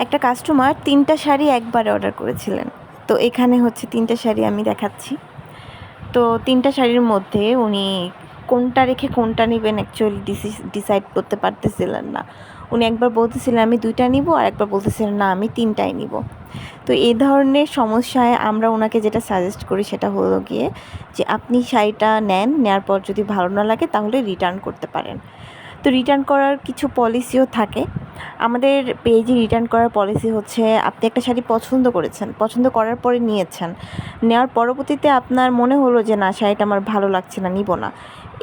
একটা কাস্টমার 3টা শাড়ি একবারে অর্ডার করেছিলেন। তো এখানে হচ্ছে 3টা শাড়ি আমি দেখাচ্ছি। তো 3টা শাড়ির মধ্যে উনি কোনটা রেখে কোনটা নেবেন অ্যাকচুয়ালি ডিসাইড করতে পারতেছিলেন না। উনি একবার বলতেছিলেন আমি 2টা নিব, আর একবার বলতেছিলেন না আমি 3টাই নিব। তো এই ধরনের সমস্যায় আমরা ওনাকে যেটা সাজেস্ট করি সেটা হলো গিয়ে যে আপনি শাড়িটা নেওয়ার পর যদি ভালো না লাগে তাহলে রিটার্ন করতে পারেন। তো রিটার্ন করার কিছু পলিসিও থাকে। আমাদের পেজে রিটার্ন করার পলিসি হচ্ছে আপনি একটা শাড়ি পছন্দ করেছেন, পছন্দ করার পরে নিয়েছেন, নেওয়ার পরবর্তীতে আপনার মনে হলো যে না শাড়িটা আমার ভালো লাগছে না, নিব না,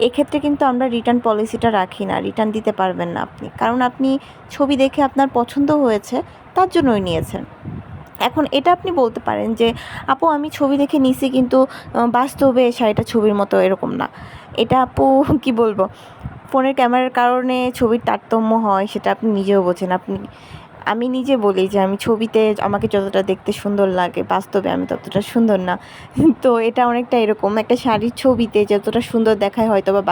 এক্ষেত্রে কিন্তু আমরা রিটার্ন পলিসিটা রাখি না, রিটার্ন দিতে পারবেন না আপনি, কারণ আপনি ছবি দেখে আপনার পছন্দ হয়েছে তার জন্যই নিয়েছেন। এখন এটা আপনি বলতে পারেন যে আপু আমি ছবি দেখে নিছি কিন্তু বাস্তবে শাড়িটা ছবির মতো এরকম না। এটা আপু কি বলবো, ফোনের ক্যামেরার কারণে ছবির তারতম্য হয়, সেটা আপনি নিজেও বোঝেন। আমি নিজে বলি যে আমি ছবিতে আমাকে যতটা দেখতে সুন্দর লাগে বাস্তবে আমি ততটা সুন্দর না। তো এটা অনেকটা এরকম, একটা শাড়ির ছবিতে যতটা সুন্দর দেখায় হয়তো বা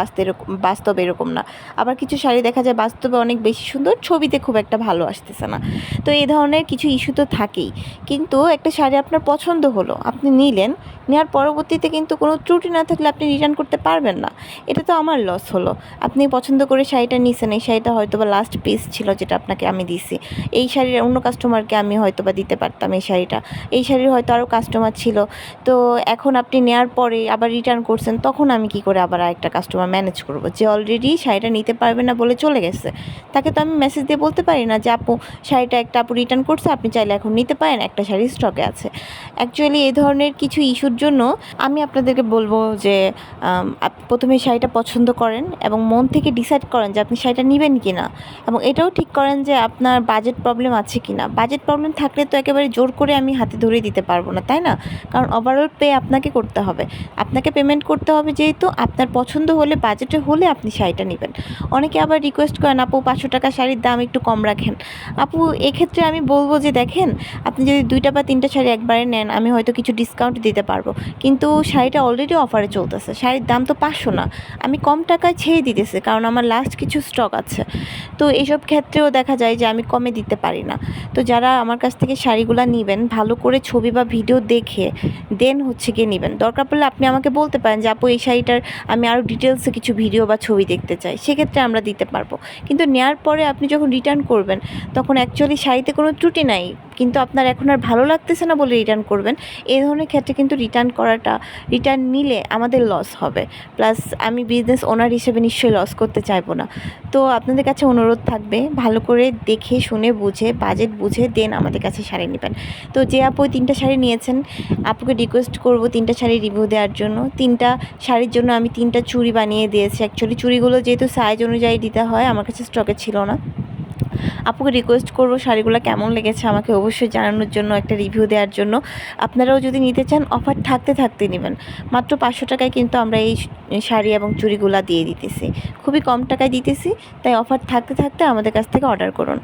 বাস্তবে এরকম না। আবার কিছু শাড়ি দেখা যায় বাস্তবে অনেক বেশি সুন্দর, ছবিতে খুব একটা ভালো আসতেছে না। তো এই ধরনের কিছু ইস্যু তো থাকেই। কিন্তু একটা শাড়ি আপনার পছন্দ হলো, আপনি নিলেন, নেওয়ার পরবর্তীতে কিন্তু কোনো ত্রুটি না থাকলে আপনি রিটার্ন করতে পারবেন না। এটা তো আমার লস হলো। আপনি পছন্দ করে শাড়িটা নিছেন, এই শাড়িটা হয়তো বা লাস্ট পিস ছিল যেটা আপনাকে আমি দিছি। এই শাড়ির অন্য কাস্টমারকে আমি হয়তো বা দিতে পারতাম এই শাড়িটা। এই শাড়ির হয়তো আরও কাস্টমার ছিল। তো এখন আপনি নেওয়ার পরে আবার রিটার্ন করছেন, তখন আমি কি করে আবার আরেকটা কাস্টমার ম্যানেজ করব? যে অলরেডি শাড়িটা নিতে পারবে না বলে চলে গেছে, তাকে তো আমি মেসেজ দিয়ে বলতে পারি না যে আপু শাড়িটা একটা আপু রিটার্ন করছে, আপনি চাইলে এখন নিতে পারেন, একটা শাড়ি স্টকে আছে। অ্যাকচুয়ালি এই ধরনের কিছু ইস্যুর জন্য আমি আপনাদেরকে বলবো যে প্রথমে শাড়িটা পছন্দ করেন এবং মন থেকে ডিসাইড করেন যে আপনি শাড়িটা নেবেন কি না, এবং এটাও ঠিক করেন যে আপনার বাজেট প্রবলেম আছে কি না। বাজেট প্রবলেম থাকলে তো একেবারে জোর করে আমি হাতে ধরে দিতে পারবো না, তাই না? কারণ ওভারঅল পে আপনাকে করতে হবে, আপনাকে পেমেন্ট করতে হবে, যেহেতু আপনার পছন্দ হলে বাজেটে হলে আপনি শাড়িটা নেবেন। অনেকে আবার রিকোয়েস্ট করেন আপু 500 টাকা শাড়ির দাম একটু কম রাখেন। আপু এক্ষেত্রে আমি বলবো যে দেখেন, আপনি যদি 2টা বা 3টা শাড়ি একবারে নেন আমি হয়তো কিছু ডিসকাউন্ট দিতে পারবো, কিন্তু শাড়িটা অলরেডি অফারে চলতেছে, শাড়ির দাম তো 500 না, আমি কম টাকায় ছেড়ে দিতেছি কারণ আমার লাস্ট কিছু স্টক আছে। তো এইসব ক্ষেত্রেও দেখা যায় যে আমি কমে দিতে পারি না। তো যারা আমার কাছ থেকে শাড়িগুলো নেবেন ভালো করে ছবি বা ভিডিও দেখে দেন হচ্ছে গিয়ে নেবেন। দরকার পড়লে আপনি আমাকে বলতে পারেন যে আপু এই শাড়িটার আমি আরও ডিটেলসে কিছু ভিডিও বা ছবি দেখতে চাই, সেক্ষেত্রে আমরা দিতে পারবো। কিন্তু নেওয়ার পরে আপনি যখন রিটার্ন করবেন তখন অ্যাকচুয়ালি শাড়িতে কোনো ত্রুটি নাই, কিন্তু আপনার এখন আর ভালো লাগতেছে না বলে রিটার্ন করবেন, এই ধরনের ক্ষেত্রে কিন্তু রিটার্ন নিলে আমাদের লস হবে। প্লাস আমি বিজনেস ওনার হিসেবে নিশ্চয়ই লস করতে চাইবো না। তো আপনাদের কাছে অনুরোধ থাকবে ভালো করে দেখে শুনে বুঝে বাজেট বুঝে দেন আমাদের কাছে শাড়ি নেবেন। তো যে আপু 3টা শাড়ি নিয়েছেন, আপুকে রিকোয়েস্ট করব 3টা শাড়ি রিভিউ দেওয়ার জন্য। 3টা শাড়ির জন্য আমি 3টা চুড়ি বানিয়ে দিয়েছি। অ্যাকচুয়ালি চুড়িগুলো যেহেতু সাইজ অনুযায়ী দিতে হয়, আমার কাছে স্টকে ছিল না। আপুকে রিকোয়েস্ট করব শাড়িগুলো কেমন লেগেছে আমাকে অবশ্যই জানানোর জন্য, একটা রিভিউ দেওয়ার জন্য। আপনারাও যদি নিতে চান অফার থাকতে নেবেন। মাত্র 500 টাকায় কিন্তু আমরা এই শাড়ি এবং চুড়িগুলা দিয়ে দিতেছি, খুবই কম টাকায় দিতেছি, তাই অফার থাকতে আমাদের কাছ থেকে অর্ডার করুন।